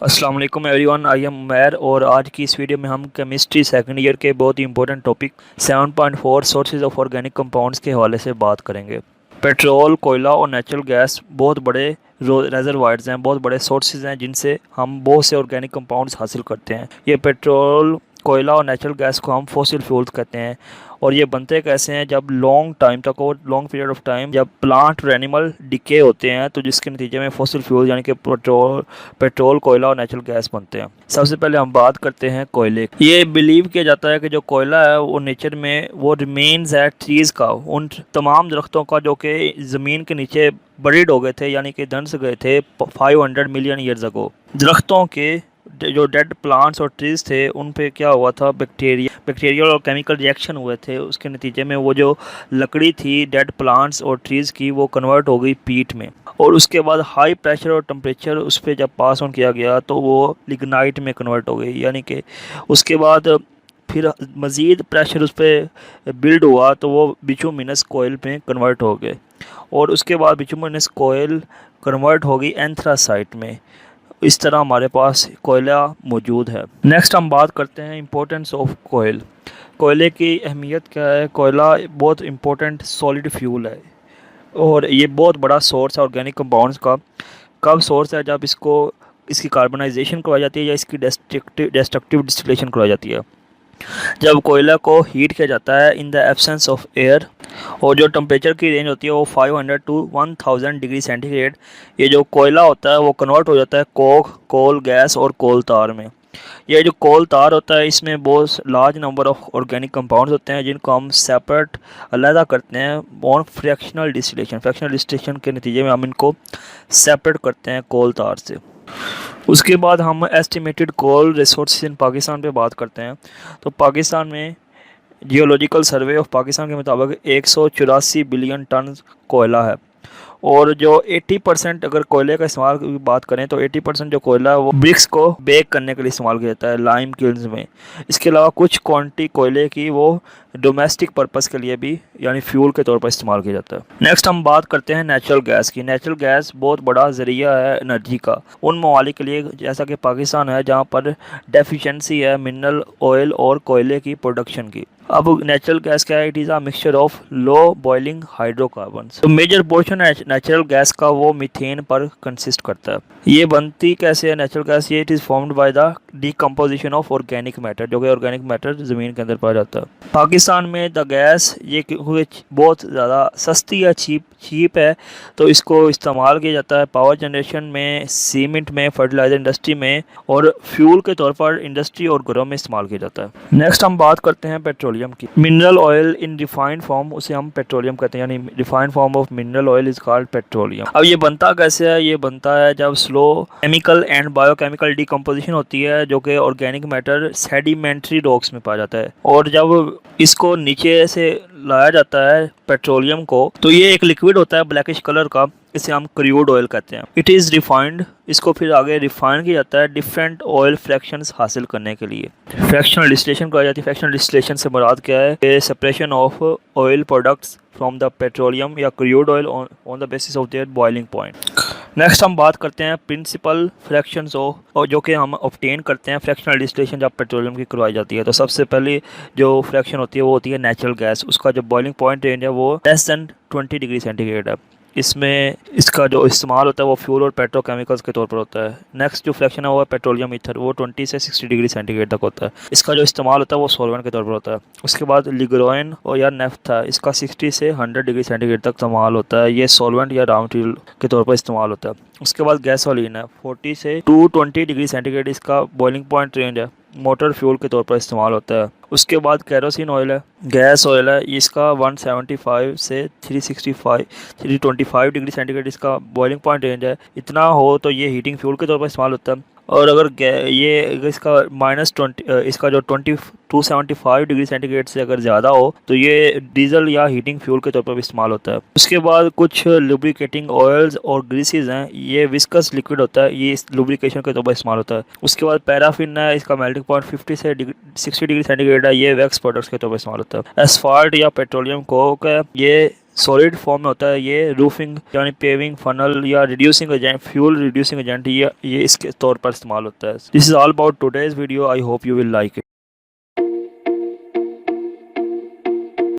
अस्सलाम वालेकुम everyone, I am Umair और आज की इस वीडियो में हम केमिस्ट्री सेकंड ईयर के बहुत ही important topic 7.4 sources of organic compounds के हवाले से बात करेंगे। पेट्रोल, कोयला और नेचुरल गैस बहुत बड़े रेजरवायर्स हैं, बहुत बड़े सोर्सेज हैं जिनसे हम बहुत से ऑर्गेनिक कंपाउंड्स हासिल करते हैं। ये पेट्रोल, कोयला और नेचुरल गैस को हम फॉसिल फ्यूल्स कहते हैं और ये बनते कैसे हैं, जब लॉन्ग टाइम तक और लॉन्ग पीरियड ऑफ टाइम जब प्लांट और एनिमल डिके होते हैं तो जिसके नतीजे में फॉसिल फ्यूल यानी कि पेट्रोल, कोयला और नेचुरल गैस बनते हैं। सबसे पहले हम बात करते हैं कोयले की। ये बिलीव किया जाता है कि जो कोयला है वो नेचर में वो रिमेन्स है ट्रीज़ का, उन तमाम दरख्तों का जो कि ज़मीन के नीचे बरीड हो गए थे यानी कि धंस गए थे 500 मिलियन ईयर्स अगो। दरख्तों के जो डेड प्लांट्स और ट्रीज थे उन पे क्या हुआ था, बैक्टीरियल और केमिकल रिएक्शन हुए थे। उसके नतीजे में वो जो लकड़ी थी डेड प्लांट्स और ट्रीज़ की वो कन्वर्ट हो गई पीट में, और उसके बाद हाई प्रेशर और टेम्परेचर उस पर जब पास ऑन किया गया तो वो लिग्नाइट में कन्वर्ट हो गई। यानी कि उसके बाद फिर मज़ीद प्रेशर उस पर बिल्ड हुआ तो वो बिटुमिनस कोयल में कन्वर्ट हो गए, और उसके बाद बिटुमिनस कोयल कन्वर्ट हो गई एंथ्रासाइट में। इस तरह हमारे पास कोयला मौजूद है। नेक्स्ट हम बात करते हैं इंपॉर्टेंस ऑफ कोयल। कोयले की अहमियत क्या है? कोयला बहुत इंपॉर्टेंट सॉलिड फ्यूल है और ये बहुत बड़ा सोर्स है ऑर्गेनिक कंपाउंड्स का। कब सोर्स है? जब इसकी कार्बनाइजेशन करवाई जाती है या इसकी डेस्ट्रक्टिव डिस्टिलेशन करवाई जाती है। जब कोयला को हीट किया जाता है in the absence of air, और जो टेम्परेचर की रेंज होती है वो 500 टू 1000 डिग्री सेंटीग्रेड, ये जो कोयला होता है वो कन्वर्ट हो जाता है कोक, कोल गैस और कोल तार में। ये जो कोल तार होता है इसमें बहुत large number of organic compounds होते हैं जिनको हम सेपरेट अलहदा करते हैं ऑन फ्रैक्शनल डिस्टिलेशन के नतीजे में हम इनको सेपरेट करते हैं कोल तार से। उसके बाद हम estimated coal resources in Pakistan पे बात करते हैं। तो पाकिस्तान में जियोलॉजिकल सर्वे ऑफ पाकिस्तान के मुताबिक 184 बिलियन टन कोयला है, और जो 80% अगर कोयले का इस्तेमाल की बात करें तो 80% जो कोयला है वो ब्रिक्स को बेक करने के लिए इस्तेमाल किया जाता है लाइम किल्न्स में। इसके अलावा कुछ क्वांटिटी कोयले की वो डोमेस्टिक पर्पस के लिए भी यानी फ्यूल के तौर पर इस्तेमाल किया जाता है। नेक्स्ट हम बात करते हैं नेचुरल गैस की। नेचुरल गैस बहुत बड़ा ज़रिया है एनर्जी का उन ममालिक के लिए जैसा कि पाकिस्तान है जहाँ पर डेफिशिएंसी है मिनरल ऑयल और कोयले की प्रोडक्शन की। अब नेचुरल गैस क्या है? It is a mixture of low boiling hydrocarbon. तो मेजर पोर्शन नेचुरल गैस का वो मीथेन पर कंसिस्ट करता है। ये बनती कैसे है नेचुरल गैस? ये it is formed by the decomposition of organic matter, जो कि ऑर्गेनिक मैटर ज़मीन के अंदर पाया जाता है। पाकिस्तान में द गैस ये बहुत ज़्यादा सस्ती है, चीप है, तो इसको इस्तेमाल किया जाता है पावर जनरेशन में, सीमेंट में, फर्टिलाइजर इंडस्ट्री में, और फ्यूल के तौर पर इंडस्ट्री और घरों में इस्तेमाल किया जाता है। नेक्स्ट हम बात करते हैं पेट्रोलियम की। Mineral oil in refined form, उसे हम पेट्रोलियम कहते हैं, यानी refined form of mineral oil is called petroleum. अब ये बनता कैसे है? ये बनता है जब slow chemical and biochemical decomposition होती है जो कि ऑर्गेनिक मैटर सेडिमेंट्री रॉक्स में पाया जाता है, और जब इसको नीचे से लाया जाता है पेट्रोलियम को तो ये एक लिक्विड होता है ब्लैकिश कलर का, इसे हम क्रूड ऑयल कहते हैं। इट इज़ रिफाइंड, इसको फिर आगे रिफाइन किया जाता है डिफरेंट ऑयल फ्रैक्शंस हासिल करने के लिए। फ्रैक्शनल डिस्टिलेशन कराई जाती है। फ्रैक्शनल डिस्टिलेशन से मुराद क्या है? Separation of oil products from the petroleum या crude oil on the basis of their boiling point. Next हम बात करते हैं प्रिंसिपल फ्रैक्शंस ऑफ, और जो कि हम ऑब्टेन करते हैं फ्रैक्शनल डिस्टिलेशन जब पेट्रोलियम की करवाई जाती है। तो सबसे पहले जो फ्रैक्शन होती है वो होती है नेचुरल गैस। उसका जो बॉइलिंग पॉइंट रेंज है वो लेस दैन 20 डिग्री सेंटीग्रेड है। इसमें इसका जो इस्तेमाल होता है वो फ्यूल और पेट्रोकेमिकल्स के तौर पर होता है। नेक्स्ट जो फ्रैक्शन है वो है पेट्रोलियम ईथर, वो 20 से 60 डिग्री सेंटीग्रेड तक होता है। इसका जो इस्तेमाल होता है वो सॉल्वेंट के तौर पर होता है। उसके बाद लिग्रोइन और या नेफ्था, इसका 60 से 100 डिग्री सेंटीग्रेड तक इस्तेमाल होता है। ये सॉल्वेंट या रॉ मटेरियल के तौर पर इस्तेमाल होता है। उसके बाद गैसोलीन है, 40 से 220 डिग्री सेंटीग्रेड इसका बॉइलिंग पॉइंट रेंज है, मोटर फ्यूल के तौर पर इस्तेमाल होता है। उसके बाद केरोसिन ऑयल है, गैस ऑयल है, इसका 175 से 325 डिग्री सेंटीग्रेड इसका बॉइलिंग पॉइंट रेंज है। इतना हो तो ये हीटिंग फ्यूल के तौर पर इस्तेमाल होता है। और अगर इसका इसका जो 275 डिग्री सेंटीग्रेड से अगर ज़्यादा हो तो ये डीजल या हीटिंग फ्यूल के तौर पर भी इस्तेमाल होता है। उसके बाद कुछ लुब्रिकेटिंग ऑयल्स और ग्रीसेस हैं, ये विस्कस लिक्विड होता है, ये इस लुब्रिकेशन के तौर पर इस्तेमाल होता है। उसके बाद पैराफिन है, इसका मेल्टिंग पॉइंट 50 से 60 डिग्री सेंटीग्रेड है, ये वैक्स प्रोडक्ट्स के तौर पर इस्तेमाल होता है। एस्फाल्ट या पेट्रोलियम कोक है, ये सॉलिड फॉर्म में होता है ये रूफिंग यानी पेविंग फनल या reducing agent fuel reducing agent ये इसके तौर पर इस्तेमाल होता है। This is all about today's video, I hope you will like it.